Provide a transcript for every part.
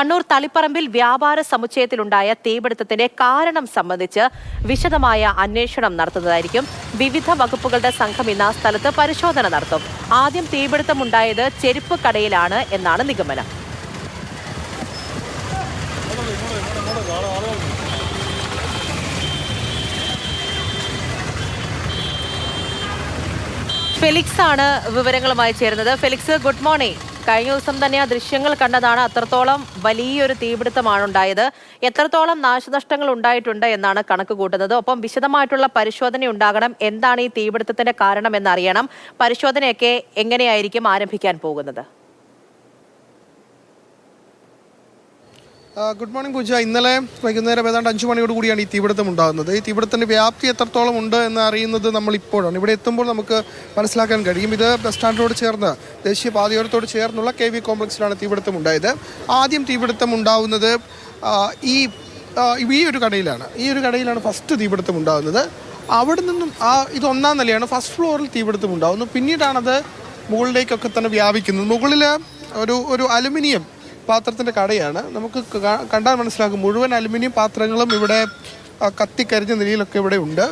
കണ്ണൂർ തളിപ്പറമ്പിൽ വ്യാപാര സമുച്ചയത്തിലുണ്ടായ തീപിടുത്തത്തിന്റെ കാരണം സംബന്ധിച്ച് വിശദമായ അന്വേഷണം നടത്തുന്നതായിരിക്കും. വിവിധ വകുപ്പുകളുടെ സംഘം ഇന്ന് ആ സ്ഥലത്ത് പരിശോധന നടത്തും. ആദ്യം തീപിടുത്തമുണ്ടായത് ചെരുപ്പ് കടയിലാണ് എന്നാണ് നിഗമനം. ഫെലിക്സ് ആണ് വിവരങ്ങളുമായി ചേരുന്നത്. Felix, good morning. കഴിഞ്ഞ ദിവസം തന്നെ ആ ദൃശ്യങ്ങൾ കണ്ടതാണ്. അത്രത്തോളം വലിയൊരു തീപിടുത്തമാണ് ഉണ്ടായത്. എത്രത്തോളം നാശനഷ്ടങ്ങൾ ഉണ്ടായിട്ടുണ്ട് എന്നാണ് കണക്ക് കൂട്ടുന്നത്. ഒപ്പം വിശദമായിട്ടുള്ള പരിശോധന ഉണ്ടാകണം. എന്താണ് ഈ തീപിടുത്തത്തിന്റെ കാരണം എന്നറിയണം. പരിശോധനയൊക്കെ എങ്ങനെയായിരിക്കും ആരംഭിക്കാൻ പോകുന്നത്? ഗുഡ് മോർണിംഗ് പൂജ. ഇന്നലെ വൈകുന്നേരം ഏതാണ്ട് 5 മണിയോട് കൂടിയാണ് ഈ തീപിടുത്തം ഉണ്ടാകുന്നത്. ഈ തീപിടുത്തത്തിൻ്റെ വ്യാപ്തി എത്രത്തോളം ഉണ്ട് എന്ന് അറിയുന്നത് നമ്മൾ ഇപ്പോഴാണ്. ഇവിടെ എത്തുമ്പോൾ നമുക്ക് മനസ്സിലാക്കാൻ കഴിയും. ഇത് ബസ് സ്റ്റാൻഡിനോട് ചേർന്ന് ദേശീയപാതയോരത്തോട് ചേർന്നുള്ള KV കോംപ്ലക്സിലാണ് തീപിടുത്തം ഉണ്ടായത്. ആദ്യം തീപിടുത്തം ഉണ്ടാകുന്നത് ഈ ഒരു കടയിലാണ് ഫസ്റ്റ് തീപിടുത്തം ഉണ്ടാകുന്നത്. അവിടെ നിന്നും ഇത് 1ാം നിലയാണ്. ഫസ്റ്റ് ഫ്ലോറിൽ തീപിടുത്തം ഉണ്ടാകുന്നു. പിന്നീടാണത് മുകളിലേക്കൊക്കെ തന്നെ വ്യാപിക്കുന്നത്. മുകളിൽ ഒരു അലുമിനിയം പാത്രത്തിൻ്റെ കടയാണ്. നമുക്ക് കണ്ടാൽ മനസ്സിലാക്കും മുഴുവൻ അലുമിനിയം പാത്രങ്ങളും ഇവിടെ കത്തിക്കരിഞ്ഞ നിലയിലൊക്കെ ഇവിടെ ഉണ്ട്.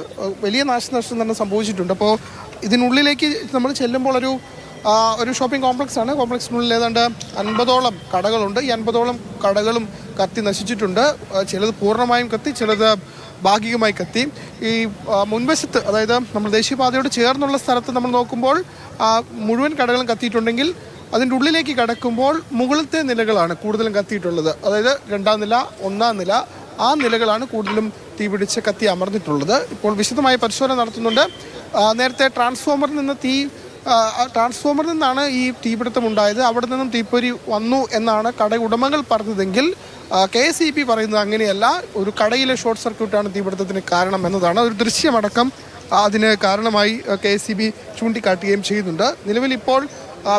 വലിയ നാശനഷ്ടം തന്നെ സംഭവിച്ചിട്ടുണ്ട്. അപ്പോൾ ഇതിനുള്ളിലേക്ക് നമ്മൾ ചെല്ലുമ്പോൾ ഒരു ഷോപ്പിംഗ് കോംപ്ലക്സാണ്. കോംപ്ലക്സിനുള്ളിൽ ഏതാണ്ട് 50ഓളം കടകളുണ്ട്. ഈ 50ഓളം കടകളും കത്തി നശിച്ചിട്ടുണ്ട്. ചിലത് പൂർണ്ണമായും കത്തി, ചിലത് ഭാഗികമായി കത്തി. ഈ മുൻവശത്ത്, അതായത് നമ്മൾ ദേശീയപാതയോട് ചേർന്നുള്ള സ്ഥലത്ത് നമ്മൾ നോക്കുമ്പോൾ മുഴുവൻ കടകളും കത്തിയിട്ടുണ്ടെങ്കിൽ അതിൻ്റെ ഉള്ളിലേക്ക് കടക്കുമ്പോൾ മുകളിലത്തെ നിലകളാണ് കൂടുതലും കത്തിയിട്ടുള്ളത്. അതായത് 2ാം നില, 1ാം നില, ആ നിലകളാണ് കൂടുതലും തീപിടിച്ച് കത്തി അമർന്നിട്ടുള്ളത്. ഇപ്പോൾ വിശദമായ പരിശോധന നടത്തുന്നുണ്ട്. നേരത്തെ ട്രാൻസ്ഫോമറിൽ നിന്നാണ് ഈ തീപിടുത്തം ഉണ്ടായത്. അവിടെ നിന്നും തീപ്പൊരി വന്നു എന്നാണ് കട ഉടമകൾ പറഞ്ഞതെങ്കിൽ KSEB പറയുന്നത് അങ്ങനെയല്ല. ഒരു കടയിലെ ഷോർട്ട് സർക്യൂട്ടാണ് തീപിടുത്തത്തിന് കാരണം എന്നതാണ്. ഒരു ദൃശ്യമടക്കം അതിന് കാരണമായി KSEB ചൂണ്ടിക്കാട്ടുകയും ചെയ്യുന്നുണ്ട്. നിലവിൽ ഇപ്പോൾ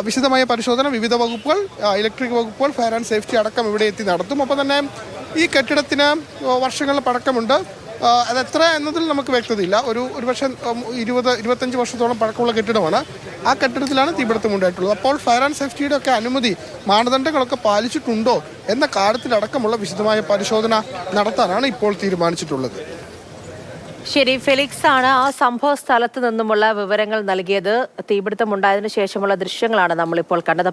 വിശദമായ പരിശോധന വിവിധ വകുപ്പുകൾ, ഇലക്ട്രിക് വകുപ്പുകൾ, ഫയർ ആൻഡ് സേഫ്റ്റി അടക്കം ഇവിടെ എത്തി നടത്തും. ഒപ്പം തന്നെ ഈ കെട്ടിടത്തിന് വർഷങ്ങളുടെ പഴക്കമുണ്ട്. അതെത്ര എന്നതിൽ നമുക്ക് വ്യക്തതയില്ല. ഒരു വർഷം 20-25 വർഷത്തോളം പഴക്കമുള്ള കെട്ടിടമാണ്. ആ കെട്ടിടത്തിലാണ് തീപിടുത്തം ഉണ്ടായിട്ടുള്ളത്. അപ്പോൾ ഫയർ ആൻഡ് സേഫ്റ്റിയുടെ ഒക്കെ അനുമതി, മാനദണ്ഡങ്ങളൊക്കെ പാലിച്ചിട്ടുണ്ടോ എന്ന കാര്യത്തിലടക്കമുള്ള വിശദമായ പരിശോധന നടത്താനാണ് ഇപ്പോൾ തീരുമാനിച്ചിട്ടുള്ളത്. ശരി, ഫെലിക്സ് ആണ് ആ സംഭവ സ്ഥലത്ത് നിന്നുമുള്ള വിവരങ്ങൾ നൽകിയത്. തീപിടുത്തം ഉണ്ടായതിനു ശേഷമുള്ള ദൃശ്യങ്ങളാണ് നമ്മളിപ്പോൾ കണ്ടത്.